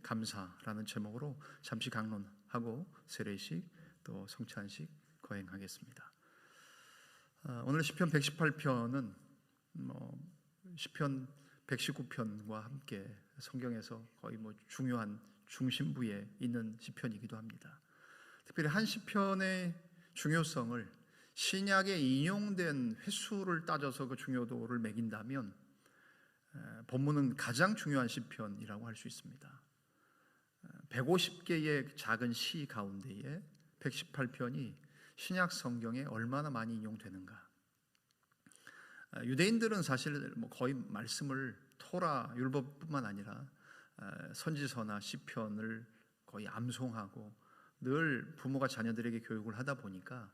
감사라는 제목으로 잠시 강론하고 세례식 또 성찬식 거행하겠습니다. 오늘 시편 118편은 시편 119편과 함께 성경에서 거의 중요한 중심부에 있는 시편이기도 합니다. 특별히 한 시편의 중요성을 신약에 인용된 횟수를 따져서 그 중요도를 매긴다면 본문은 가장 중요한 시편이라고 할 수 있습니다. 150개의 작은 시 가운데에 118편이 신약 성경에 얼마나 많이 인용되는가. 유대인들은 사실 거의 말씀을 토라 율법뿐만 아니라 선지서나 시편을 거의 암송하고 늘 부모가 자녀들에게 교육을 하다 보니까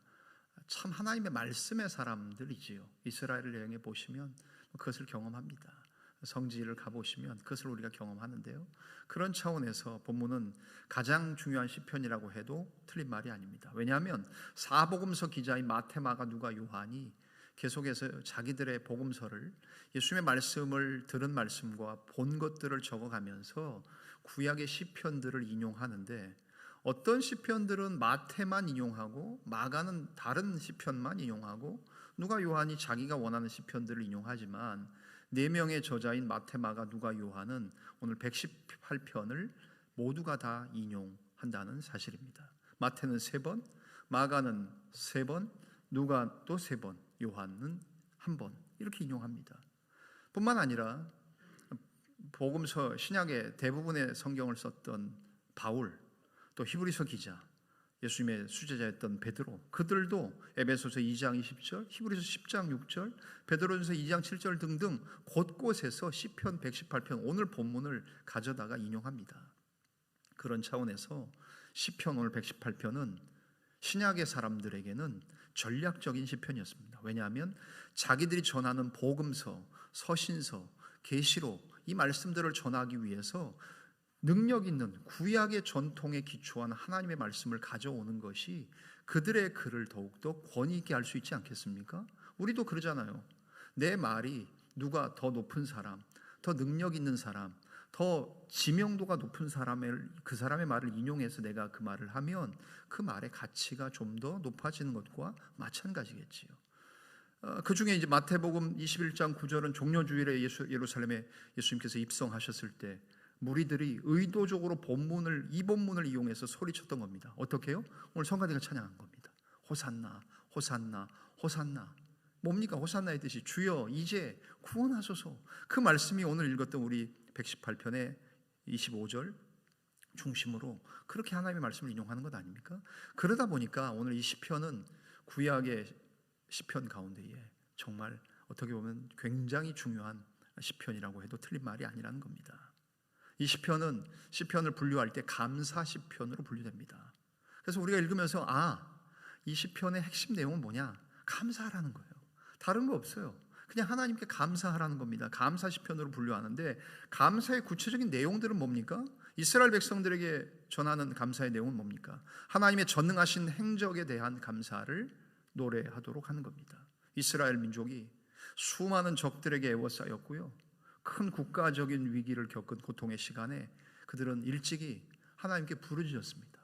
참 하나님의 말씀의 사람들이지요. 이스라엘을 여행해 보시면 그것을 경험합니다. 성지를 가보시면 그것을 우리가 경험하는데요, 그런 차원에서 본문은 가장 중요한 시편이라고 해도 틀린 말이 아닙니다. 왜냐하면 사복음서 기자인 마태, 마가, 누가, 요한이 계속해서 자기들의 복음서를 예수님의 말씀을 들은 말씀과 본 것들을 적어가면서 구약의 시편들을 인용하는데, 어떤 시편들은 마태만 인용하고 마가는 다른 시편만 인용하고 누가, 요한이 자기가 원하는 시편들을 인용하지만 4명의 저자인 마태, 마가, 누가, 요한은 오늘 118편을 모두가 다 인용한다는 사실입니다. 마태는 3번, 마가는 3번, 누가 또 3번, 요한은 1번 이렇게 인용합니다. 뿐만 아니라 복음서 신약의 대부분의 성경을 썼던 바울, 또 히브리서 기자, 예수님의 수제자였던 베드로, 그들도 에베소서 2장 20절, 히브리서 10장 6절, 베드로전서 2장 7절 등등 곳곳에서 시편 118편 오늘 본문을 가져다가 인용합니다. 그런 차원에서 시편 오늘 118편은 신약의 사람들에게는 전략적인 시편이었습니다. 왜냐하면 자기들이 전하는 복음서, 서신서, 계시록 이 말씀들을 전하기 위해서 능력 있는 구약의 전통에 기초한 하나님의 말씀을 가져오는 것이 그들의 글을 더욱더 권위 있게 할 수 있지 않겠습니까? 우리도 그러잖아요. 내 말이 누가 더 높은 사람, 더 능력 있는 사람, 더 지명도가 높은 그 사람의 말을 인용해서 내가 그 말을 하면 그 말의 가치가 좀 더 높아지는 것과 마찬가지겠지요. 그 중에 이제 마태복음 21장 9절은 종려주일에 예루살렘에 예수님께서 입성하셨을 때 무리들이 의도적으로 이 본문을 이용해서 소리쳤던 겁니다. 어떻게 해요? 오늘 성가대가 찬양한 겁니다. 호산나, 호산나, 호산나. 뭡니까? 호산나의 뜻이 주여 이제 구원하소서. 그 말씀이 오늘 읽었던 우리 118편의 25절 중심으로 그렇게 하나님의 말씀을 인용하는 것 아닙니까? 그러다 보니까 오늘 이 시편은 구약의 시편 가운데에 정말 어떻게 보면 굉장히 중요한 시편이라고 해도 틀린 말이 아니라는 겁니다. 이 시편을 분류할 때 감사 시편으로 분류됩니다. 그래서 우리가 읽으면서 이 시편의 핵심 내용은 뭐냐? 감사하라는 거예요. 다른 거 없어요. 그냥 하나님께 감사하라는 겁니다. 감사 시편으로 분류하는데 감사의 구체적인 내용들은 뭡니까? 이스라엘 백성들에게 전하는 감사의 내용은 뭡니까? 하나님의 전능하신 행적에 대한 감사를 노래하도록 하는 겁니다. 이스라엘 민족이 수많은 적들에게 애워싸였고요, 큰 국가적인 위기를 겪은 고통의 시간에 그들은 일찍이 하나님께 부르짖었습니다.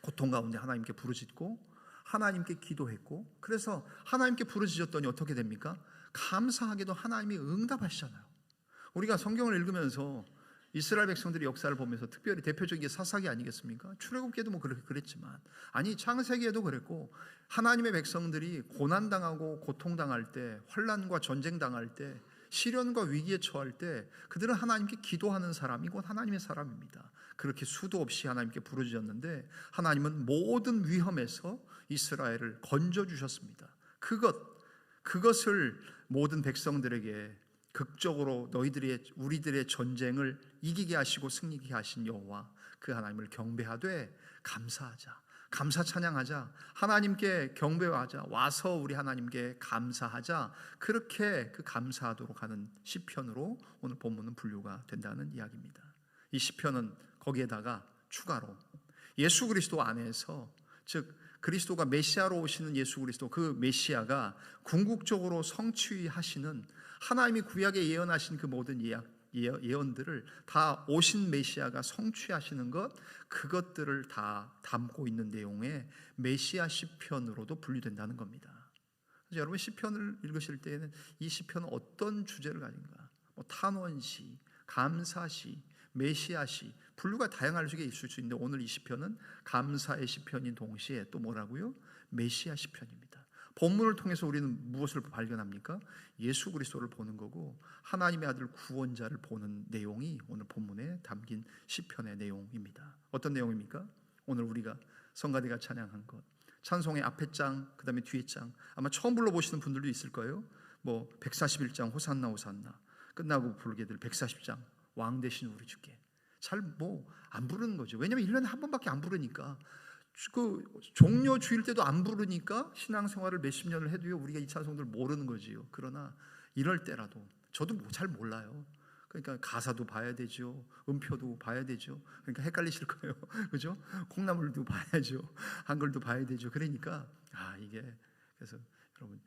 고통 가운데 하나님께 부르짖고 하나님께 기도했고, 그래서 하나님께 부르짖었더니 어떻게 됩니까? 감사하게도 하나님이 응답하시잖아요. 우리가 성경을 읽으면서 이스라엘 백성들의 역사를 보면서 특별히 대표적인 게 사사기 아니겠습니까? 출애굽기에도 그렇게 그랬지만, 아니 창세기에도 그랬고, 하나님의 백성들이 고난당하고 고통당할 때, 환난과 전쟁당할 때, 시련과 위기에 처할 때 그들은 하나님께 기도하는 사람이 곧 하나님의 사람입니다. 그렇게 수도 없이 하나님께 부르짖었는데 하나님은 모든 위험에서 이스라엘을 건져주셨습니다. 그것을 모든 백성들에게 극적으로 우리들의 전쟁을 이기게 하시고 승리케 하신 여호와 그 하나님을 경배하되 감사하자, 감사 찬양하자, 하나님께 경배하자, 와서 우리 하나님께 감사하자, 그렇게 그 감사하도록 하는 시편으로 오늘 본문은 분류가 된다는 이야기입니다. 이 시편은 거기에다가 추가로 예수 그리스도 안에서, 즉 그리스도가 메시아로 오시는 예수 그리스도, 그 메시아가 궁극적으로 성취하시는 하나님이 구약에 예언하신 그 모든 예언들을 다 오신 메시아가 성취하시는 것, 그것들을 다 담고 있는 내용의 메시아 시편으로도 분류된다는 겁니다. 그래서 여러분 시편을 읽으실 때에는 이 시편은 어떤 주제를 가진가? 탄원시, 감사시, 메시아시, 분류가 다양할 수 있을 수 있는데 오늘 이 시편은 감사의 시편인 동시에 또 뭐라고요? 메시아 시편입니다. 본문을 통해서 우리는 무엇을 발견합니까? 예수 그리스도를 보는 거고 하나님의 아들 구원자를 보는 내용이 오늘 본문에 담긴 시편의 내용입니다. 어떤 내용입니까? 오늘 우리가 성가대가 찬양한 것, 찬송의 앞에 장, 그 다음에 뒤에 장, 아마 처음 불러보시는 분들도 있을 거예요. 141장 호산나 호산나, 끝나고 부르게 될 140장 왕 되신 우리 주께. 잘 안 부르는 거죠. 왜냐하면 1년에 한 번밖에 안 부르니까. 그 종료 주일 때도 안 부르니까 신앙생활을 몇십 년을 해도요 우리가 이 찬송들 모르는 거지요. 그러나 이럴 때라도 저도 잘 몰라요. 그러니까 가사도 봐야 되죠. 음표도 봐야 되죠. 그러니까 헷갈리실 거예요. 그죠? 콩나물도 봐야죠. 한글도 봐야 되죠. 그러니까 이게 그래서 여러분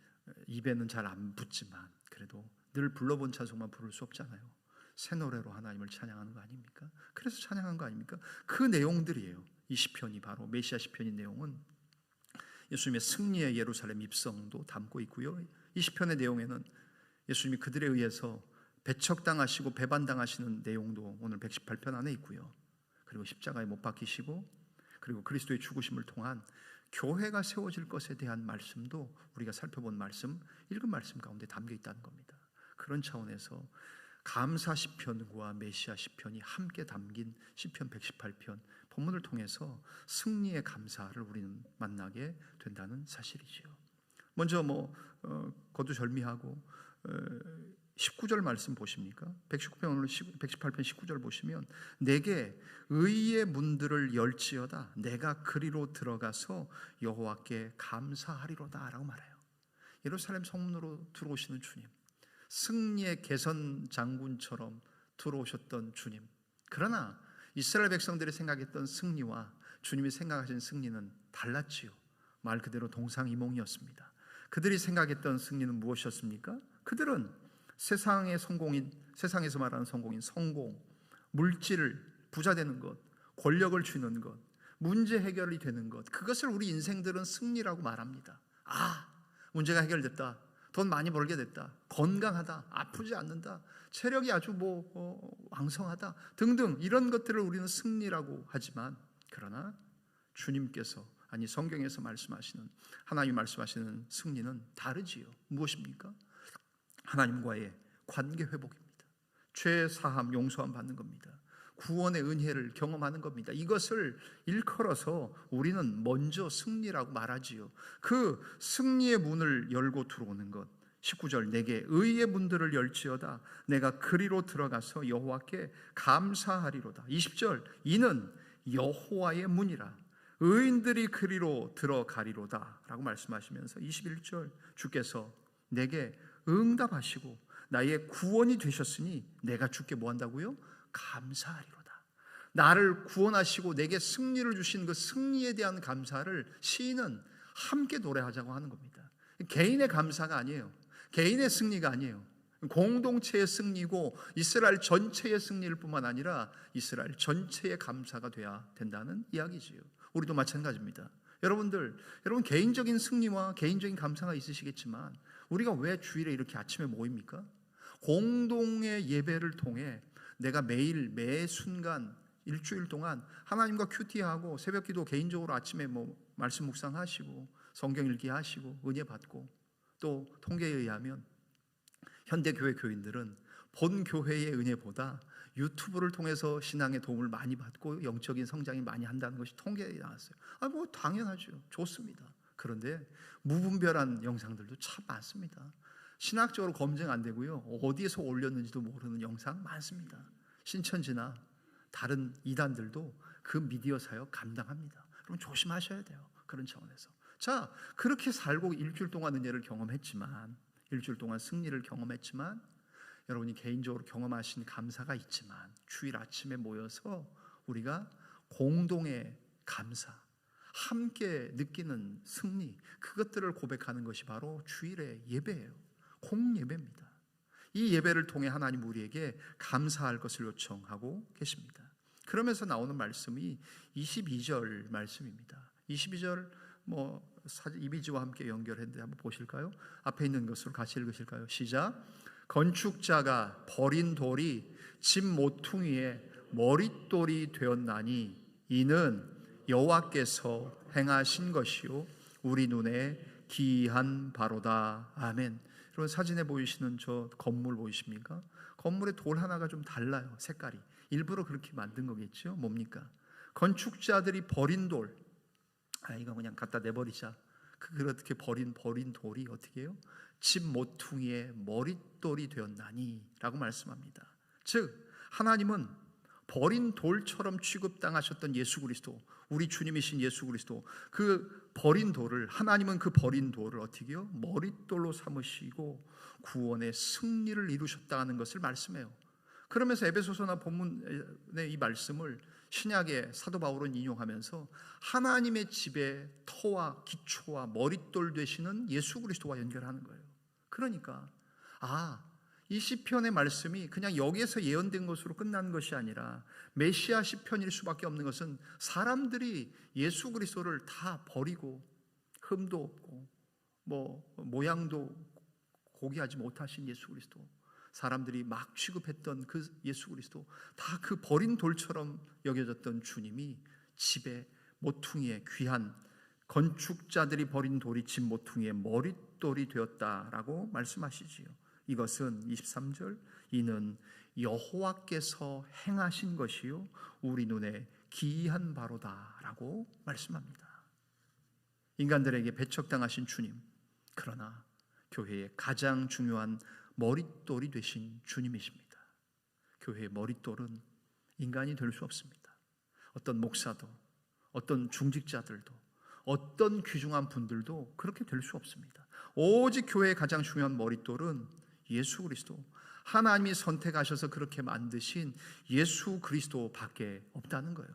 입에는 잘 안 붙지만 그래도 늘 불러본 찬송만 부를 수 없잖아요. 새 노래로 하나님을 찬양하는 거 아닙니까? 그래서 찬양한 거 아닙니까? 그 내용들이에요. 이 시편이 바로 메시아 시편인 내용은 예수님의 승리의 예루살렘 입성도 담고 있고요. 이 시편의 내용에는 예수님이 그들에 의해서 배척당하시고 배반당하시는 내용도 오늘 118편 안에 있고요. 그리고 십자가에 못 박히시고 그리고 그리스도의 죽으심을 통한 교회가 세워질 것에 대한 말씀도 우리가 살펴본 말씀, 읽은 말씀 가운데 담겨 있다는 겁니다. 그런 차원에서 감사 시편과 메시아 시편이 함께 담긴 시편 118편 본문을 통해서 승리의 감사를 우리는 만나게 된다는 사실이지요. 먼저 거두절미하고 19절 말씀 보십니까? 118편 19절 보시면 내게 의의 문들을 열지어다 내가 그리로 들어가서 여호와께 감사하리로다 라고 말해요. 예루살렘 성문으로 들어오시는 주님, 승리의 개선 장군처럼 들어오셨던 주님, 그러나 이스라엘 백성들이 생각했던 승리와 주님이 생각하신 승리는 달랐지요. 말 그대로 동상이몽이었습니다. 그들이 생각했던 승리는 무엇이었습니까? 그들은 세상에서 말하는 성공인 성공, 물질, 부자 되는 것, 권력을 쥐는 것, 문제 해결이 되는 것, 그것을 우리 인생들은 승리라고 말합니다. 문제가 해결됐다, 돈 많이 벌게 됐다, 건강하다, 아프지 않는다, 체력이 아주 왕성하다 등등 이런 것들을 우리는 승리라고 하지만, 그러나 주님께서 성경에서 말씀하시는, 하나님 말씀하시는 승리는 다르지요. 무엇입니까? 하나님과의 관계 회복입니다. 죄 사함, 용서함 받는 겁니다. 구원의 은혜를 경험하는 겁니다. 이것을 일컬어서 우리는 먼저 승리라고 말하지요. 그 승리의 문을 열고 들어오는 것, 19절 내게 의의 문들을 열지어다 내가 그리로 들어가서 여호와께 감사하리로다. 20절 이는 여호와의 문이라 의인들이 그리로 들어가리로다 라고 말씀하시면서 21절 주께서 내게 응답하시고 나의 구원이 되셨으니 내가 주께 뭐 한다고요? 감사하리로다. 나를 구원하시고 내게 승리를 주신 그 승리에 대한 감사를 시인은 함께 노래하자고 하는 겁니다. 개인의 감사가 아니에요. 개인의 승리가 아니에요. 공동체의 승리고 이스라엘 전체의 승리일 뿐만 아니라 이스라엘 전체의 감사가 돼야 된다는 이야기지요. 우리도 마찬가지입니다. 여러분 개인적인 승리와 개인적인 감사가 있으시겠지만 우리가 왜 주일에 이렇게 아침에 모입니까? 공동의 예배를 통해 내가 매일 매 순간 일주일 동안 하나님과 큐티하고 새벽기도 개인적으로 아침에 말씀 묵상하시고 성경 읽기 하시고 은혜 받고, 또 통계에 의하면 현대교회 교인들은 본 교회의 은혜보다 유튜브를 통해서 신앙의 도움을 많이 받고 영적인 성장이 많이 한다는 것이 통계에 나왔어요. 당연하죠. 좋습니다. 그런데 무분별한 영상들도 참 많습니다. 신학적으로 검증 안 되고요, 어디에서 올렸는지도 모르는 영상 많습니다. 신천지나 다른 이단들도 그 미디어 사역 감당합니다. 그럼 조심하셔야 돼요. 그런 차원에서 그렇게 살고 일주일 동안 은혜를 경험했지만, 일주일 동안 승리를 경험했지만, 여러분이 개인적으로 경험하신 감사가 있지만 주일 아침에 모여서 우리가 공동의 감사, 함께 느끼는 승리, 그것들을 고백하는 것이 바로 주일의 예배예요. 공예배입니다. 이 예배를 통해 하나님 우리에게 감사할 것을 요청하고 계십니다. 그러면서 나오는 말씀이 22절 말씀입니다. 22절 이미지와 함께 연결했는데 한번 보실까요? 앞에 있는 것으로 같이 읽으실까요? 시작. 건축자가 버린 돌이 집 모퉁이에 머릿돌이 되었나니 이는 여호와께서 행하신 것이요 우리 눈에 기이한 바로다. 아멘. 여러분 사진에 보이시는 저 건물 보이십니까? 건물의 돌 하나가 좀 달라요. 색깔이. 일부러 그렇게 만든 거겠죠. 뭡니까? 건축자들이 버린 돌. 이거 그냥 갖다 내버리자. 그렇게 버린 돌이 어떻게 해요? 집 모퉁이에 머릿돌이 되었나니 라고 말씀합니다. 즉 하나님은 버린 돌처럼 취급당하셨던 예수 그리스도, 우리 주님이신 예수 그리스도, 그 버린 돌을, 하나님은 그 버린 돌을 어떻게 해요? 머릿돌로 삼으시고 구원의 승리를 이루셨다는 것을 말씀해요. 그러면서 에베소서나 본문의 이 말씀을 신약의 사도 바울은 인용하면서 하나님의 집의 터와 기초와 머릿돌 되시는 예수 그리스도와 연결하는 거예요. 그러니까 이 시편의 말씀이 그냥 여기에서 예언된 것으로 끝나는 것이 아니라 메시아 시편일 수밖에 없는 것은 사람들이 예수 그리스도를 다 버리고 흠도 없고 모양도 고귀하지 못하신 예수 그리스도, 사람들이 막 취급했던 그 예수 그리스도, 다 그 버린 돌처럼 여겨졌던 주님이 집의 모퉁이에 귀한 건축자들이 버린 돌이 집 모퉁이에 머릿돌이 되었다라고 말씀하시지요. 이것은 23절 이는 여호와께서 행하신 것이요 우리 눈에 기이한 바로다라고 말씀합니다. 인간들에게 배척당하신 주님, 그러나 교회의 가장 중요한 머릿돌이 되신 주님이십니다. 교회의 머릿돌은 인간이 될 수 없습니다. 어떤 목사도, 어떤 중직자들도, 어떤 귀중한 분들도 그렇게 될 수 없습니다. 오직 교회의 가장 중요한 머릿돌은 예수 그리스도, 하나님이 선택하셔서 그렇게 만드신 예수 그리스도밖에 없다는 거예요.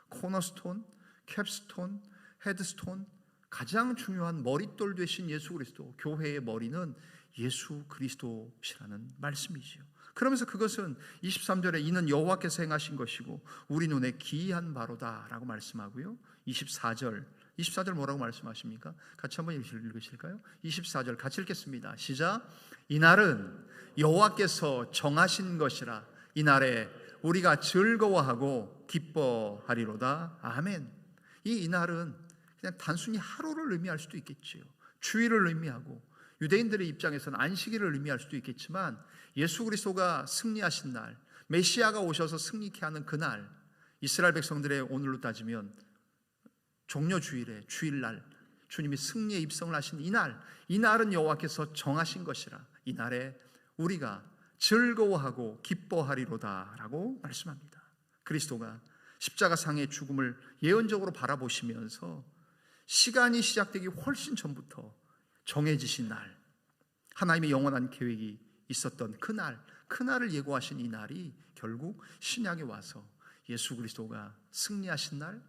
코너스톤, 캡스톤, 헤드스톤, 가장 중요한 머릿돌 되신 예수 그리스도, 교회의 머리는 예수 그리스도시라는 말씀이지요. 그러면서 그것은 23절에 이는 여호와께서 행하신 것이고 우리 눈에 기이한 바로다라고 말씀하고요. 24절 뭐라고 말씀하십니까? 같이 한번 읽으실까요? 24절 같이 읽겠습니다. 시작. 이날은 여호와께서 정하신 것이라 이날에 우리가 즐거워하고 기뻐하리로다. 아멘. 이날은 그냥 단순히 하루를 의미할 수도 있겠지요. 주일을 의미하고 유대인들의 입장에서는 안식일을 의미할 수도 있겠지만 예수 그리스도가 승리하신 날, 메시아가 오셔서 승리케 하는 그날, 이스라엘 백성들의 오늘로 따지면 종려주일에 주일날 주님이 승리의 입성을 하신 이날은 여호와께서 정하신 것이라 이날에 우리가 즐거워하고 기뻐하리로다라고 말씀합니다. 그리스도가 십자가상의 죽음을 예언적으로 바라보시면서 시간이 시작되기 훨씬 전부터 정해지신 날, 하나님의 영원한 계획이 있었던 그날을 예고하신 이 날이 결국 신약에 와서 예수 그리스도가 승리하신 날,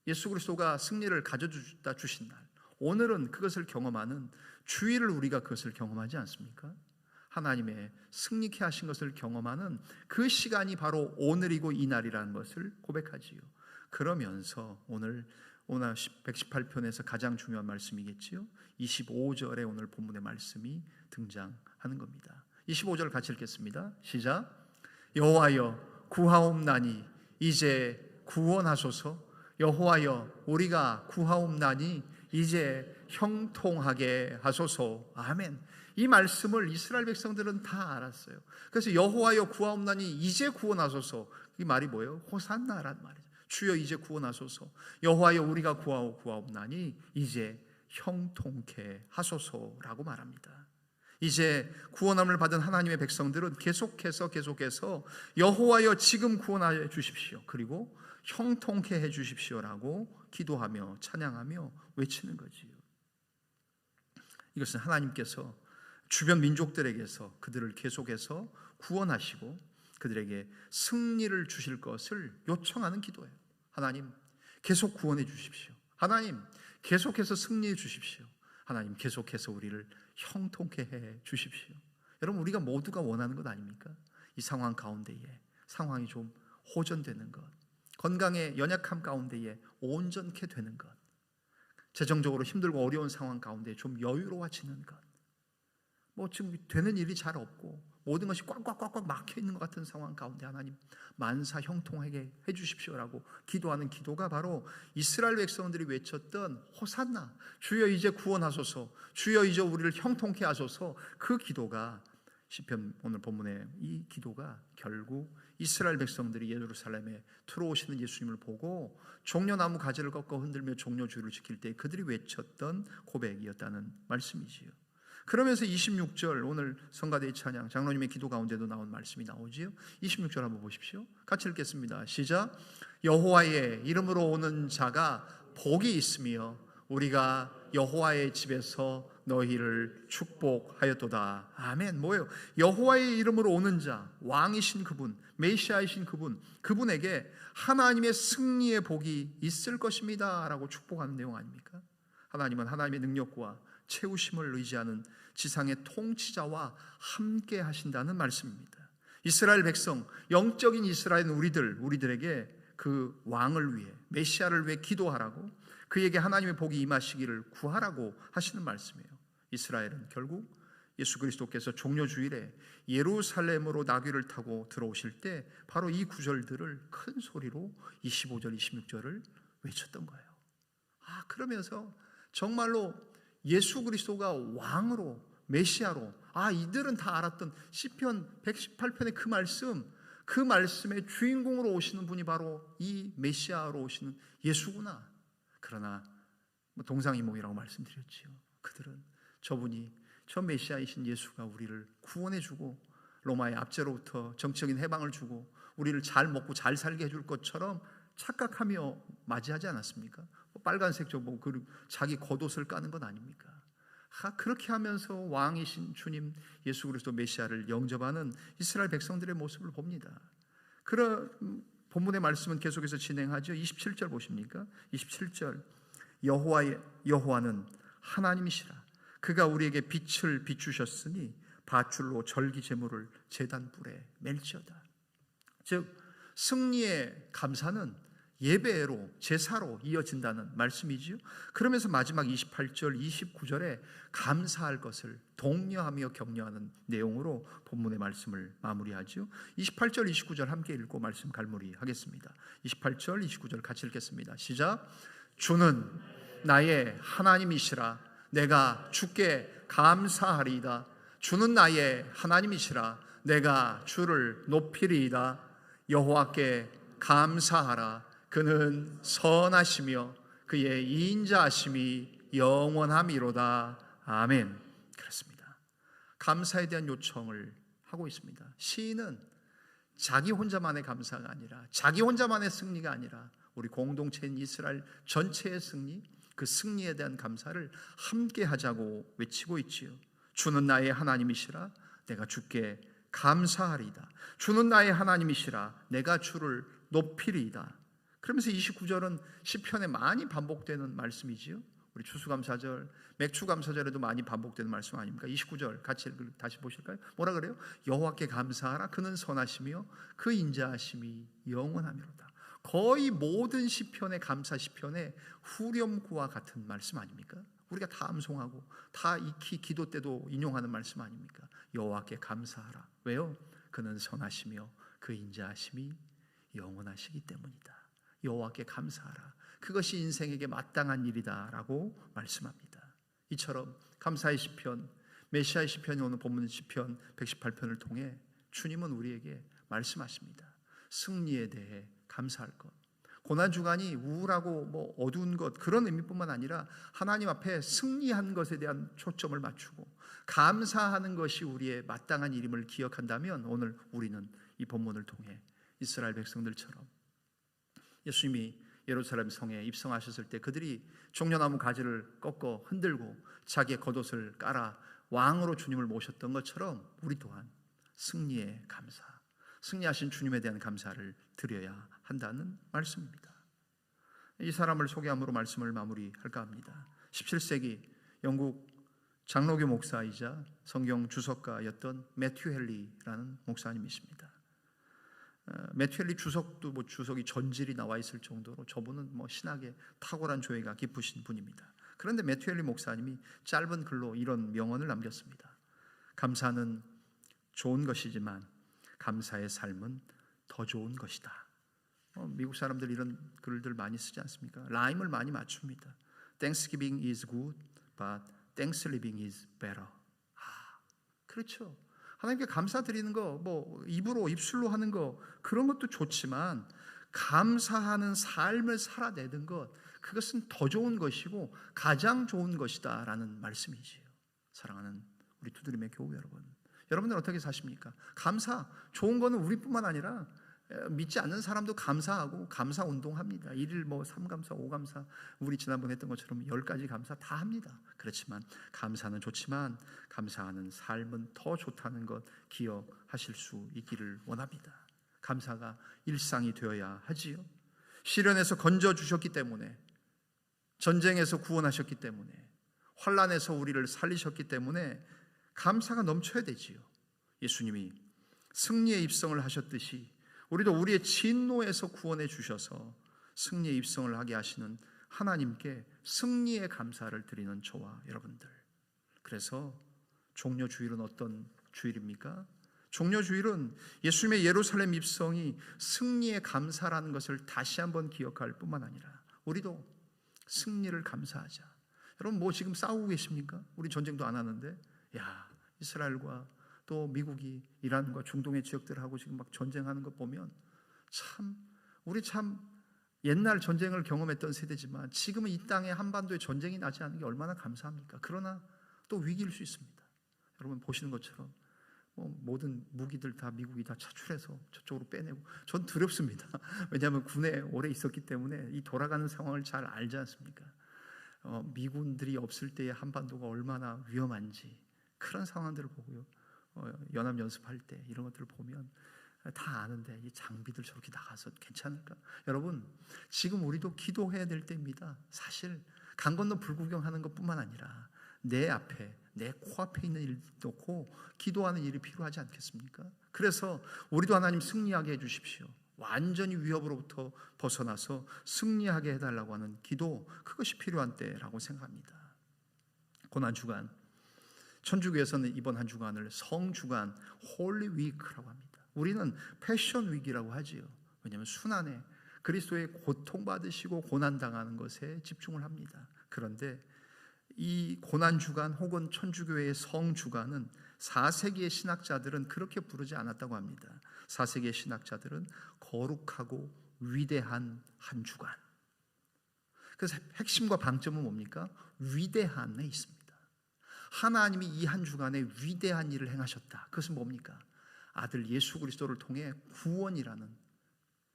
예수 그리스도가 승리를 가져다 주신 날, 오늘은 그것을 경험하는 주일을 우리가 그것을 경험하지 않습니까? 하나님의 승리케 하신 것을 경험하는 그 시간이 바로 오늘이고 이날이라는 것을 고백하지요. 그러면서 오늘 118편에서 가장 중요한 말씀이겠지요. 25절에 오늘 본문의 말씀이 등장하는 겁니다. 25절 같이 읽겠습니다. 시작. 여호와여 구하옵나니 이제 구원하소서. 여호와여 우리가 구하옵나니 이제 형통하게 하소서. 아멘. 이 말씀을 이스라엘 백성들은 다 알았어요. 그래서 여호와여 구하옵나니 이제 구원하소서. 이 말이 뭐예요? 호산나라는 말이죠. 주여 이제 구원하소서. 여호와여 우리가 구하옵나니 이제 형통케 하소서라고 말합니다. 이제 구원함을 받은 하나님의 백성들은 계속해서 여호와여 지금 구원하여 주십시오. 그리고 형통케 해 주십시오라고 기도하며 찬양하며 외치는 거지요. 이것은 하나님께서 주변 민족들에게서 그들을 계속해서 구원하시고 그들에게 승리를 주실 것을 요청하는 기도예요. 하나님 계속 구원해 주십시오. 하나님 계속해서 승리해 주십시오. 하나님 계속해서 우리를 형통케 해 주십시오. 여러분, 우리가 모두가 원하는 것 아닙니까? 이 상황 가운데에 상황이 좀 호전되는 것, 건강의 연약함 가운데에 온전케 되는 것, 재정적으로 힘들고 어려운 상황 가운데 좀 여유로워지는 것, 뭐 지금 되는 일이 잘 없고 모든 것이 꽉꽉꽉꽉 막혀 있는 것 같은 상황 가운데 하나님 만사 형통하게 해주십시오라고 기도하는 기도가 바로 이스라엘 백성들이 외쳤던 호산나, 주여 이제 구원하소서, 주여 이제 우리를 형통케 하소서, 그 기도가 시편 오늘 본문의 이 기도가 결국 이스라엘 백성들이 예루살렘에 들어오시는 예수님을 보고 종려나무 가지를 꺾어 흔들며 종려주의를 지킬 때 그들이 외쳤던 고백이었다는 말씀이지요. 그러면서 26절, 오늘 성가대의 찬양 장로님의 기도 가운데도 나온 말씀이 나오지요. 26절 한번 보십시오. 같이 읽겠습니다. 시작. 여호와의 이름으로 오는 자가 복이 있으며 우리가 여호와의 집에서 너희를 축복하였도다. 아멘. 뭐예요? 여호와의 이름으로 오는 자, 왕이신 그분, 메시아이신 그분, 그분에게 하나님의 승리의 복이 있을 것입니다 라고 축복하는 내용 아닙니까? 하나님은 하나님의 능력과 채우심을 의지하는 지상의 통치자와 함께 하신다는 말씀입니다. 이스라엘 백성, 영적인 이스라엘 우리들에게 그 왕을 위해, 메시아를 위해 기도하라고, 그에게 하나님의 복이 임하시기를 구하라고 하시는 말씀이에요. 이스라엘은 결국 예수 그리스도께서 종려주일에 예루살렘으로 나귀를 타고 들어오실 때 바로 이 구절들을 큰 소리로 25절, 26절을 외쳤던 거예요. 그러면서 정말로 예수 그리스도가 왕으로, 메시아로, 이들은 다 알았던 시편 118편의 그 말씀의 주인공으로 오시는 분이 바로 이 메시아로 오시는 예수구나. 그러나 동상이몽이라고 말씀드렸지요. 그들은 저분이, 저 메시아이신 예수가 우리를 구원해주고 로마의 압제로부터 정치적인 해방을 주고 우리를 잘 먹고 잘 살게 해줄 것처럼 착각하며 맞이하지 않았습니까? 빨간색 저뭐 자기 겉옷을 까는 건 아닙니까? 그렇게 하면서 왕이신 주님 예수 그리스도 메시아를 영접하는 이스라엘 백성들의 모습을 봅니다. 그런 본문의 말씀은 계속해서 진행하죠. 27절 보십니까? 27절. 여호와는 하나님이시라. 그가 우리에게 빛을 비추셨으니 밧줄로 절기 제물을 제단 뿔에 멜지어다. 즉 승리의 감사는 예배로, 제사로 이어진다는 말씀이지요. 그러면서 마지막 28절, 29절에 감사할 것을 독려하며 격려하는 내용으로 본문의 말씀을 마무리하죠. 28절, 29절 함께 읽고 말씀 갈무리하겠습니다. 28절, 29절 같이 읽겠습니다. 시작. 주는 나의 하나님이시라. 내가 주께 감사하리이다. 주는 나의 하나님이시라. 내가 주를 높이리이다. 여호와께 감사하라. 그는 선하시며 그의 인자하심이 영원함이로다. 아멘. 그렇습니다. 감사에 대한 요청을 하고 있습니다. 시인은 자기 혼자만의 감사가 아니라, 자기 혼자만의 승리가 아니라 우리 공동체인 이스라엘 전체의 승리, 그 승리에 대한 감사를 함께 하자고 외치고 있지요. 주는 나의 하나님이시라. 내가 주께 감사하리이다. 주는 나의 하나님이시라. 내가 주를 높이리이다. 그러면서 29절은 시편에 많이 반복되는 말씀이지요. 우리 추수감사절, 맥추감사절에도 많이 반복되는 말씀 아닙니까? 29절 같이 다시 보실까요? 뭐라 그래요? 여호와께 감사하라. 그는 선하시며 그 인자하심이 영원하미로다. 거의 모든 시편의 감사 시편의 후렴구와 같은 말씀 아닙니까? 우리가 다 암송하고 다 익히 기도 때도 인용하는 말씀 아닙니까? 여호와께 감사하라. 왜요? 그는 선하시며 그 인자하심이 영원하시기 때문이다. 여호와께 감사하라. 그것이 인생에게 마땅한 일이다라고 말씀합니다. 이처럼 감사의 시편, 메시아의 시편이 오늘 본문 시편 118편을 통해 주님은 우리에게 말씀하십니다. 승리에 대해 감사할 것, 고난주간이 우울하고 어두운 것, 그런 의미뿐만 아니라 하나님 앞에 승리한 것에 대한 초점을 맞추고 감사하는 것이 우리의 마땅한 일임을 기억한다면 오늘 우리는 이 본문을 통해 이스라엘 백성들처럼 예수님이 예루살렘 성에 입성하셨을 때 그들이 종려나무 가지를 꺾어 흔들고 자기의 겉옷을 깔아 왕으로 주님을 모셨던 것처럼 우리 또한 승리의 감사, 승리하신 주님에 대한 감사를 드려야 한다는 말씀입니다. 이 사람을 소개함으로 말씀을 마무리할까 합니다. 17세기 영국 장로교 목사이자 성경 주석가였던 매튜 헨리라는 목사님이십니다. 매튜 헨리 주석도 주석이 전질이 나와 있을 정도로 저분은 신학에 탁월한 조예가 깊으신 분입니다. 그런데 매튜 헨리 목사님이 짧은 글로 이런 명언을 남겼습니다. 감사는 좋은 것이지만 감사의 삶은 더 좋은 것이다. 미국 사람들 이런 글들 많이 쓰지 않습니까? 라임을 많이 맞춥니다. Thanksgiving is good, but Thanksgiving is better. 그렇죠. 하나님께 감사드리는 거, 입술로 하는 거, 그런 것도 좋지만 감사하는 삶을 살아내는 것, 그것은 더 좋은 것이고 가장 좋은 것이다라는 말씀이지요. 사랑하는 우리 두드림의 교회 여러분, 여러분들 어떻게 사십니까? 감사, 좋은 거는 우리뿐만 아니라 믿지 않는 사람도 감사하고 감사 운동합니다. 1일 3감사, 5감사, 우리 지난번에 했던 것처럼 10가지 감사 다 합니다. 그렇지만 감사는 좋지만 감사하는 삶은 더 좋다는 것 기억하실 수 있기를 원합니다. 감사가 일상이 되어야 하지요. 시련에서 건져주셨기 때문에, 전쟁에서 구원하셨기 때문에, 환난에서 우리를 살리셨기 때문에 감사가 넘쳐야 되지요. 예수님이 승리의 입성을 하셨듯이 우리도 우리의 진노에서 구원해 주셔서 승리의 입성을 하게 하시는 하나님께 승리의 감사를 드리는 저와 여러분들. 그래서 종려주일은 어떤 주일입니까? 종려주일은 예수님의 예루살렘 입성이 승리의 감사라는 것을 다시 한번 기억할 뿐만 아니라 우리도 승리를 감사하자. 여러분 지금 싸우고 계십니까? 우리 전쟁도 안 하는데 이스라엘과 또 미국이 이란과 중동의 지역들하고 지금 막 전쟁하는 거 보면 우리 옛날 전쟁을 경험했던 세대지만 지금은 이 땅에 한반도에 전쟁이 나지 않는 게 얼마나 감사합니까? 그러나 또 위기일 수 있습니다. 여러분 보시는 것처럼 모든 무기들 다 미국이 다 차출해서 저쪽으로 빼내고 전 두렵습니다. 왜냐하면 군에 오래 있었기 때문에 이 돌아가는 상황을 잘 알지 않습니까? 미군들이 없을 때의 한반도가 얼마나 위험한지 그런 상황들을 보고요. 연합 연습할 때 이런 것들을 보면 다 아는데 이 장비들 저렇게 나가서 괜찮을까? 여러분 지금 우리도 기도해야 될 때입니다. 사실 강 건너 불구경하는 것뿐만 아니라 내 앞에 내 코앞에 있는 일 놓고 기도하는 일이 필요하지 않겠습니까? 그래서 우리도 하나님 승리하게 해주십시오. 완전히 위협으로부터 벗어나서 승리하게 해달라고 하는 기도, 그것이 필요한 때라고 생각합니다. 고난주간, 천주교에서는 이번 한 주간을 성주간, 홀리 위크라고 합니다. 우리는 패션 위기라고 하지요. 왜냐하면 순환에 그리스도의 고통받으시고 고난당하는 것에 집중을 합니다. 그런데 이 고난주간 혹은 천주교의 성주간은 4세기의 신학자들은 그렇게 부르지 않았다고 합니다. 4세기의 신학자들은 거룩하고 위대한 한 주간. 그래서 핵심과 방점은 뭡니까? 위대한에 있습니다. 하나님이 이 한 주간에 위대한 일을 행하셨다. 그것은 뭡니까? 아들 예수 그리스도를 통해 구원이라는,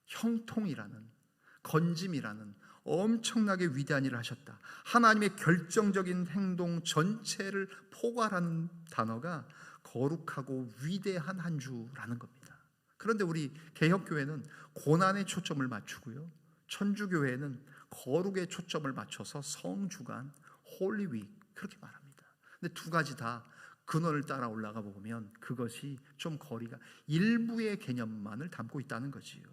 형통이라는, 건짐이라는 엄청나게 위대한 일을 하셨다. 하나님의 결정적인 행동 전체를 포괄하는 단어가 거룩하고 위대한 한 주라는 겁니다. 그런데 우리 개혁교회는 고난에 초점을 맞추고요, 천주교회는 거룩에 초점을 맞춰서 성주간, 홀리윅 그렇게 말합니다. 근데 두 가지 다 근원을 따라 올라가 보면 그것이 좀 거리가 일부의 개념만을 담고 있다는 거지요.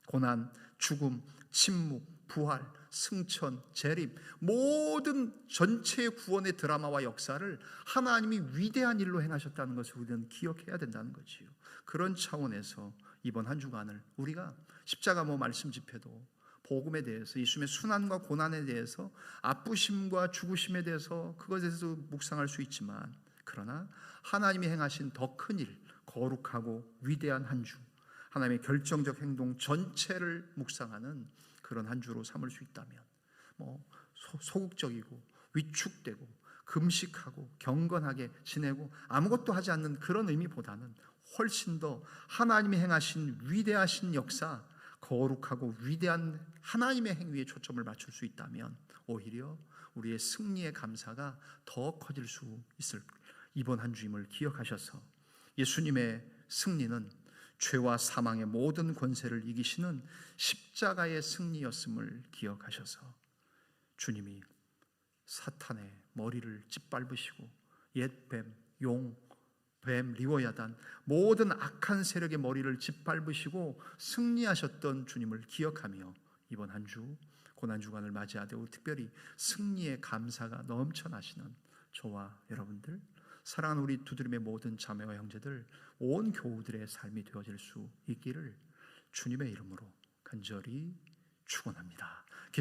고난, 죽음, 침묵, 부활, 승천, 재림, 모든 전체의 구원의 드라마와 역사를 하나님이 위대한 일로 행하셨다는 것을 우리는 기억해야 된다는 거지요. 그런 차원에서 이번 한 주간을 우리가 십자가 말씀 집회도 복음에 대해서, 예수님의 순환과 고난에 대해서, 아프심과 죽으심에 대해서 그것에 대해서 묵상할 수 있지만, 그러나 하나님이 행하신 더 큰 일, 거룩하고 위대한 한 주, 하나님의 결정적 행동 전체를 묵상하는 그런 한 주로 삼을 수 있다면, 소극적이고 위축되고 금식하고 경건하게 지내고 아무것도 하지 않는 그런 의미보다는 훨씬 더 하나님이 행하신 위대하신 역사, 거룩하고 위대한 하나님의 행위에 초점을 맞출 수 있다면 오히려 우리의 승리의 감사가 더 커질 수 있을 이번 한 주임을 기억하셔서, 예수님의 승리는 죄와 사망의 모든 권세를 이기시는 십자가의 승리였음을 기억하셔서 주님이 사탄의 머리를 짓밟으시고 옛뱀, 용, 뱀, 리워야단 모든 악한 세력의 머리를 짓밟으시고 승리하셨던 주님을 기억하며 이번 한 주 고난주간을 맞이하되 특별히 승리의 감사가 넘쳐나시는 저와 여러분들, 사랑하는 우리 두드림의 모든 자매와 형제들, 온 교우들의 삶이 되어질 수 있기를 주님의 이름으로 간절히 축원합니다.